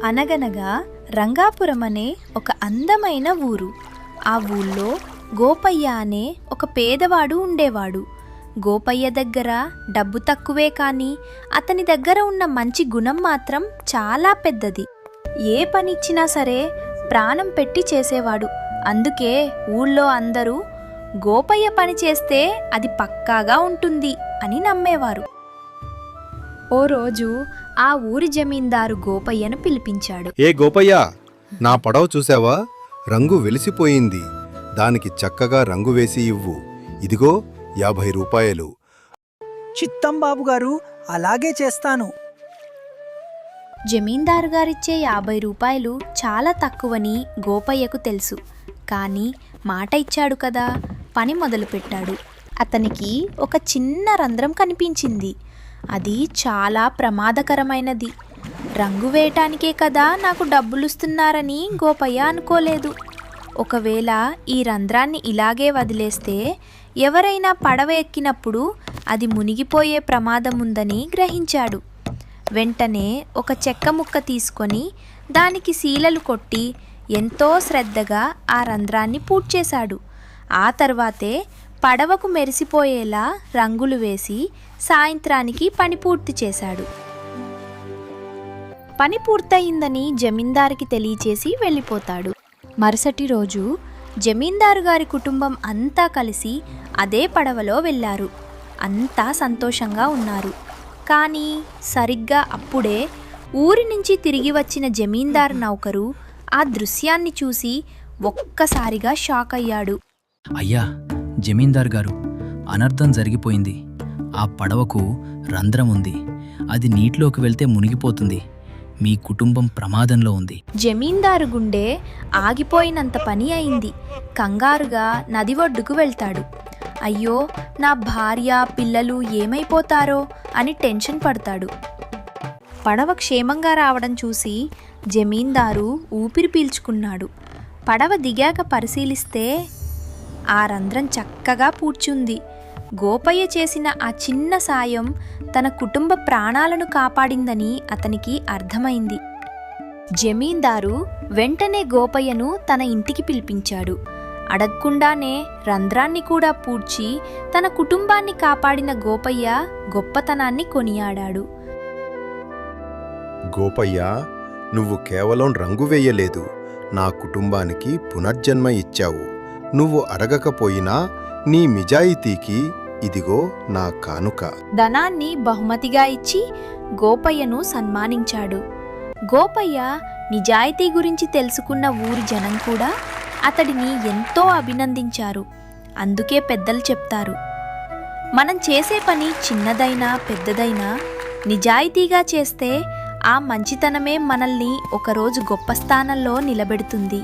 అనగనగా రంగాపురం అనే ఒక అందమైన ఊరు. ఆ ఊళ్ళో గోపయ్య అనే ఒక పేదవాడు ఉండేవాడు. గోపయ్య దగ్గర డబ్బు తక్కువే కానీ అతని దగ్గర ఉన్న మంచి గుణం మాత్రం చాలా పెద్దది. ఏ పనిచ్చినా సరే ప్రాణం పెట్టి చేసేవాడు. అందుకే ఊళ్ళో అందరూ గోపయ్య పని చేస్తే అది పక్కాగా ఉంటుంది అని నమ్మేవారు. ఓ రోజు ఆ ఊరి జమీందారు గోపయ్యను పిలిపించాడు. ఏ గోపయ్య, నా పడవ చూసావా? రంగు వెలిసిపోయింది. దానికి చక్కగా రంగు వేసి ఇవ్వు. ఇదిగో 50 రూపాయలు. చిత్తం బాబుగారు, అలాగే చేస్తాను. జమీందారు గారిచ్చే 50 రూపాయలు చాలా తక్కువని గోపయ్యకు తెలుసు. కానీ మాట ఇచ్చాడు కదా, పని మొదలుపెట్టాడు. అతనికి ఒక చిన్న రంధ్రం కనిపించింది. అది చాలా ప్రమాదకరమైనది. రంగు వేయటానికే కదా నాకు డబ్బులుస్తున్నారని గోపయ్య అనుకోలేదు. ఒకవేళ ఈ రంధ్రాన్ని ఇలాగే వదిలేస్తే ఎవరైనా పడవ ఎక్కినప్పుడు అది మునిగిపోయే ప్రమాదం ఉందని గ్రహించాడు. వెంటనే ఒక చెక్క ముక్క తీసుకొని దానికి శీలలు కొట్టి ఎంతో శ్రద్ధగా ఆ రంధ్రాన్ని పూడ్చేశాడు. ఆ తర్వాతే పడవకు మెరిసిపోయేలా రంగులు వేసి సాయంత్రానికి పని పూర్తి చేశాడు. పని పూర్తయిందని జమీందారికి తెలియచేసి వెళ్ళిపోతాడు. మరుసటి రోజు జమీందారు గారి కుటుంబం అంతా కలిసి అదే పడవలో వెళ్ళారు. అంతా సంతోషంగా ఉన్నారు. కానీ సరిగ్గా అప్పుడే ఊరి నుంచి తిరిగి వచ్చిన జమీందారు నౌకరు ఆ దృశ్యాన్ని చూసి ఒక్కసారిగా షాక్ అయ్యాడు. అయ్యా జమీందార్ గారు, అనర్థం జరిగిపోయింది. ఆ పడవకు రంధ్రం ఉంది. అది నీటిలోకి వెళ్తే మునిగిపోతుంది. మీ కుటుంబం ప్రమాదంలో ఉంది. జమీందారు గుండె ఆగిపోయినంత పని అయింది. కంగారుగా నది ఒడ్డుకు వెళ్తాడు. అయ్యో, నా భార్య పిల్లలు ఏమైపోతారో అని టెన్షన్ పడతాడు. పడవ క్షేమంగా రావడం చూసి జమీందారు ఊపిరి పీల్చుకున్నాడు. పడవ దిగాక పరిశీలిస్తే ఆ రంధ్రం చక్కగా పూడ్చుంది. గోపయ్య చేసిన ఆ చిన్న సాయం తన కుటుంబ ప్రాణాలను కాపాడిందని అతనికి అర్థమైంది. జమీందారు వెంటనే గోపయ్యను తన ఇంటికి పిలిపించాడు. అడగకుండానే రంధ్రాన్ని కూడా పూడ్చి తన కుటుంబాన్ని కాపాడిన గోపయ్య గొప్పతనాన్ని కొనియాడాడు. గోపయ్య, నువ్వు కేవలం రంగు వేయలేదు, నా కుటుంబానికి పునర్జన్మ ఇచ్చావు. నువ్వు అడగకపోయినా నీ నిజాయితీకి ఇదిగో నా కానుక. ధనాన్ని బహుమతిగా ఇచ్చి గోపయ్యను సన్మానించాడు. గోపయ్య నిజాయితీ గురించి తెలుసుకున్న ఊరి జనం కూడా అతడిని ఎంతో అభినందించారు. అందుకే పెద్దలు చెప్తారు, మనం చేసే పని చిన్నదైనా పెద్దదైనా నిజాయితీగా చేస్తే ఆ మంచితనమే మనల్ని ఒకరోజు గొప్ప స్థానంలో నిలబెడుతుంది.